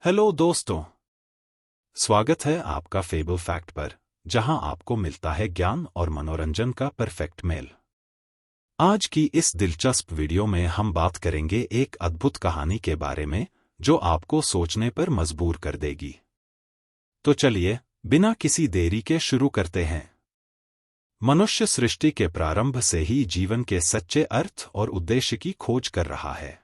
Hello दोस्तों, स्वागत है आपका फेबल फैक्ट पर, जहां आपको मिलता है ज्ञान और मनोरंजन का परफेक्ट मेल। आज की इस दिलचस्प वीडियो में हम बात करेंगे एक अद्भुत कहानी के बारे में जो आपको सोचने पर मजबूर कर देगी। तो चलिए, बिना किसी देरी के शुरू करते हैं। मनुष्य सृष्टि के प्रारंभ से ही जीवन के सच्चे अर्थ और उद्देश्य की खोज कर रहा है।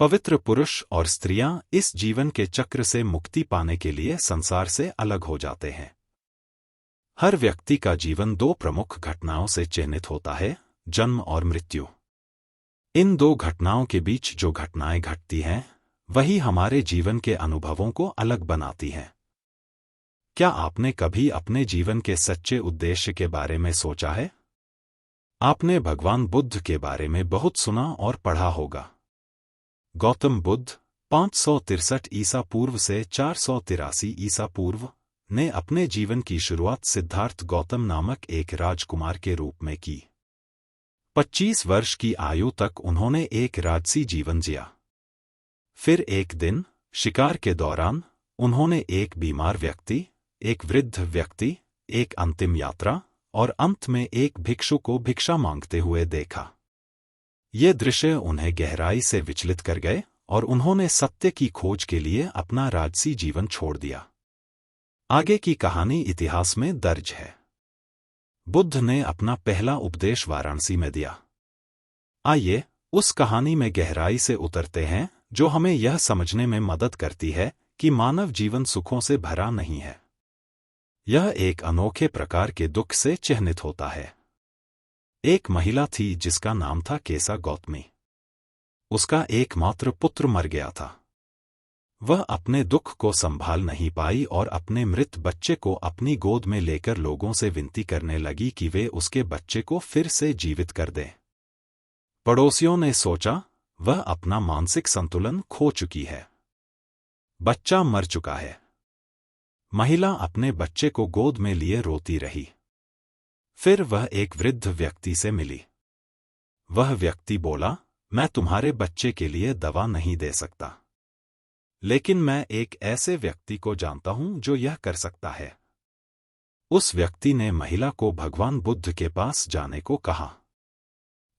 पवित्र पुरुष और स्त्रियां इस जीवन के चक्र से मुक्ति पाने के लिए संसार से अलग हो जाते हैं। हर व्यक्ति का जीवन दो प्रमुख घटनाओं से चिह्नित होता है, जन्म और मृत्यु। इन दो घटनाओं के बीच जो घटनाएं घटती हैं, वही हमारे जीवन के अनुभवों को अलग बनाती हैं। क्या आपने कभी अपने जीवन के सच्चे उद्देश्य के बारे में सोचा है? आपने भगवान बुद्ध के बारे में बहुत सुना और पढ़ा होगा। गौतम बुद्ध 563 ईसा पूर्व से 483 ईसा पूर्व ने अपने जीवन की शुरुआत सिद्धार्थ गौतम नामक एक राजकुमार के रूप में की। 25 वर्ष की आयु तक उन्होंने एक राजसी जीवन जिया। फिर एक दिन शिकार के दौरान उन्होंने एक बीमार व्यक्ति, एक वृद्ध व्यक्ति, एक अंतिम यात्रा और अंत में एक भिक्षु को भिक्षा मांगते हुए देखा। ये दृश्य उन्हें गहराई से विचलित कर गए और उन्होंने सत्य की खोज के लिए अपना राजसी जीवन छोड़ दिया। आगे की कहानी इतिहास में दर्ज है। बुद्ध ने अपना पहला उपदेश वाराणसी में दिया। आइए उस कहानी में गहराई से उतरते हैं जो हमें यह समझने में मदद करती है कि मानव जीवन सुखों से भरा नहीं है। यह एक अनोखे प्रकार के दुख से चिह्नित होता है। एक महिला थी जिसका नाम था केसा गौतमी। उसका एकमात्र पुत्र मर गया था। वह अपने दुख को संभाल नहीं पाई और अपने मृत बच्चे को अपनी गोद में लेकर लोगों से विनती करने लगी कि वे उसके बच्चे को फिर से जीवित कर दें। पड़ोसियों ने सोचा वह अपना मानसिक संतुलन खो चुकी है। बच्चा मर चुका है। महिला अपने बच्चे को गोद में लिए रोती रही। फिर वह एक वृद्ध व्यक्ति से मिली। वह व्यक्ति बोला, मैं तुम्हारे बच्चे के लिए दवा नहीं दे सकता, लेकिन मैं एक ऐसे व्यक्ति को जानता हूं जो यह कर सकता है। उस व्यक्ति ने महिला को भगवान बुद्ध के पास जाने को कहा।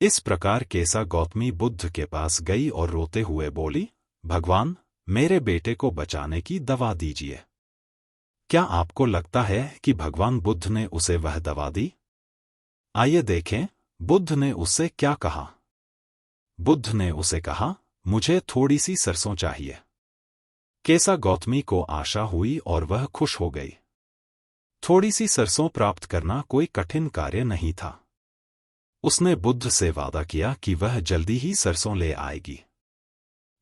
इस प्रकार केसा गौतमी बुद्ध के पास गई और रोते हुए बोली, भगवान, मेरे बेटे को बचाने की दवा दीजिए। क्या आपको लगता है कि भगवान बुद्ध ने उसे वह दवा दी? आइए देखें बुद्ध ने उससे क्या कहा। बुद्ध ने उसे कहा, मुझे थोड़ी सी सरसों चाहिए। केसा गौतमी को आशा हुई और वह खुश हो गई। थोड़ी सी सरसों प्राप्त करना कोई कठिन कार्य नहीं था। उसने बुद्ध से वादा किया कि वह जल्दी ही सरसों ले आएगी।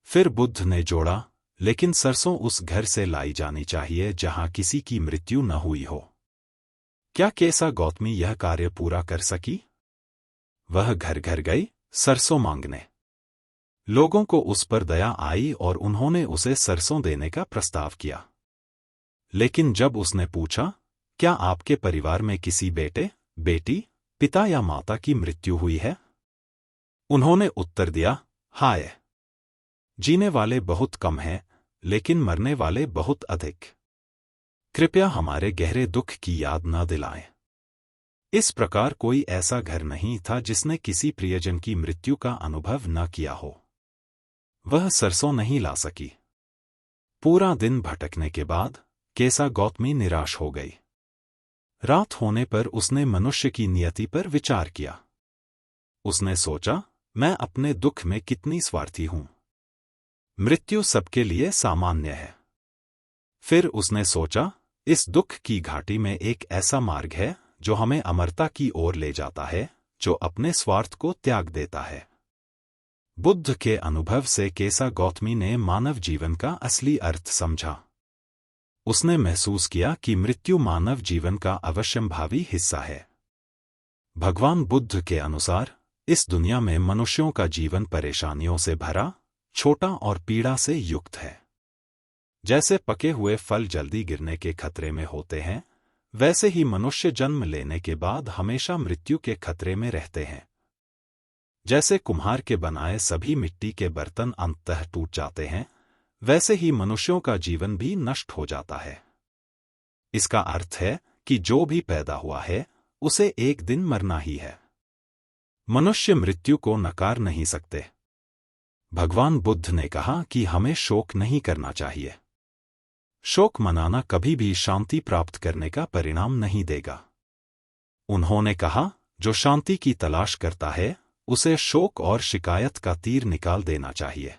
फिर बुद्ध ने जोड़ा, लेकिन सरसों उस घर से लाई जानी चाहिए जहां किसी की मृत्यु न हुई हो। क्या केसा गौतमी यह कार्य पूरा कर सकी? वह घर घर गई सरसों मांगने। लोगों को उस पर दया आई और उन्होंने उसे सरसों देने का प्रस्ताव किया। लेकिन जब उसने पूछा, क्या आपके परिवार में किसी बेटे, बेटी, पिता या माता की मृत्यु हुई है? उन्होंने उत्तर दिया, हाय, जीने वाले बहुत कम हैं, लेकिन मरने वाले बहुत अधिक। कृपया हमारे गहरे दुख की याद न दिलाएं। इस प्रकार कोई ऐसा घर नहीं था जिसने किसी प्रियजन की मृत्यु का अनुभव न किया हो। वह सरसों नहीं ला सकी। पूरा दिन भटकने के बाद केसा गौतमी निराश हो गई। रात होने पर उसने मनुष्य की नियति पर विचार किया। उसने सोचा, मैं अपने दुख में कितनी स्वार्थी हूं। मृत्यु सबके लिए सामान्य है। फिर उसने सोचा, इस दुख की घाटी में एक ऐसा मार्ग है जो हमें अमरता की ओर ले जाता है, जो अपने स्वार्थ को त्याग देता है। बुद्ध के अनुभव से केसा गौतमी ने मानव जीवन का असली अर्थ समझा। उसने महसूस किया कि मृत्यु मानव जीवन का अवश्यंभावी हिस्सा है। भगवान बुद्ध के अनुसार इस दुनिया में मनुष्यों का जीवन परेशानियों से भरा, छोटा और पीड़ा से युक्त है। जैसे पके हुए फल जल्दी गिरने के खतरे में होते हैं, वैसे ही मनुष्य जन्म लेने के बाद हमेशा मृत्यु के खतरे में रहते हैं। जैसे कुम्हार के बनाए सभी मिट्टी के बर्तन अंततः टूट जाते हैं, वैसे ही मनुष्यों का जीवन भी नष्ट हो जाता है। इसका अर्थ है कि जो भी पैदा हुआ है उसे एक दिन मरना ही है। मनुष्य मृत्यु को नकार नहीं सकते। भगवान बुद्ध ने कहा कि हमें शोक नहीं करना चाहिए। शोक मनाना कभी भी शांति प्राप्त करने का परिणाम नहीं देगा। उन्होंने कहा, जो शांति की तलाश करता है उसे शोक और शिकायत का तीर निकाल देना चाहिए।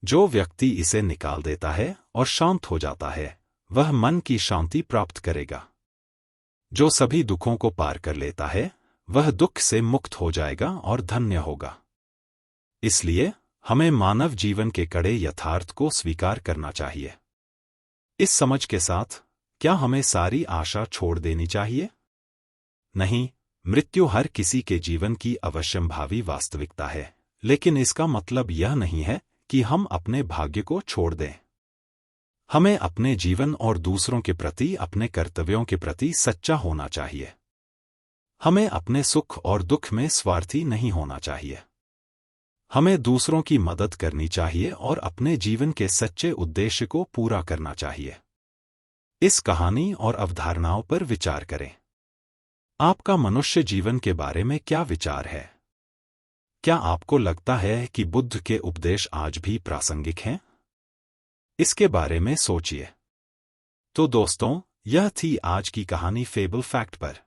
जो व्यक्ति इसे निकाल देता है और शांत हो जाता है वह मन की शांति प्राप्त करेगा। जो सभी दुखों को पार कर लेता है वह दुख से मुक्त हो जाएगा और धन्य होगा। इसलिए हमें मानव जीवन के कड़े यथार्थ को स्वीकार करना चाहिए। इस समझ के साथ, क्या हमें सारी आशा छोड़ देनी चाहिए? नहीं, मृत्यु हर किसी के जीवन की अवश्यंभावी वास्तविकता है, लेकिन इसका मतलब यह नहीं है कि हम अपने भाग्य को छोड़ दें। हमें अपने जीवन और दूसरों के प्रति अपने कर्तव्यों के प्रति सच्चा होना चाहिए। हमें अपने सुख और दुख में स्वार्थी नहीं होना चाहिए। हमें दूसरों की मदद करनी चाहिए और अपने जीवन के सच्चे उद्देश्य को पूरा करना चाहिए। इस कहानी और अवधारणाओं पर विचार करें। आपका मनुष्य जीवन के बारे में क्या विचार है? क्या आपको लगता है कि बुद्ध के उपदेश आज भी प्रासंगिक हैं? इसके बारे में सोचिए। तो दोस्तों, यह थी आज की कहानी फेबल फैक्ट पर।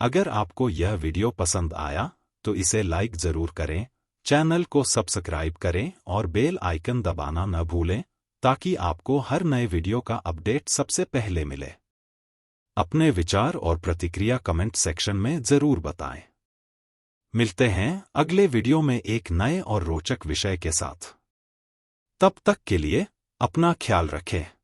अगर आपको यह वीडियो पसंद आया तो इसे लाइक जरूर करें, चैनल को सब्सक्राइब करें और बेल आइकन दबाना न भूलें ताकि आपको हर नए वीडियो का अपडेट सबसे पहले मिले। अपने विचार और प्रतिक्रिया कमेंट सेक्शन में जरूर बताएं। मिलते हैं अगले वीडियो में एक नए और रोचक विषय के साथ। तब तक के लिए अपना ख्याल रखें।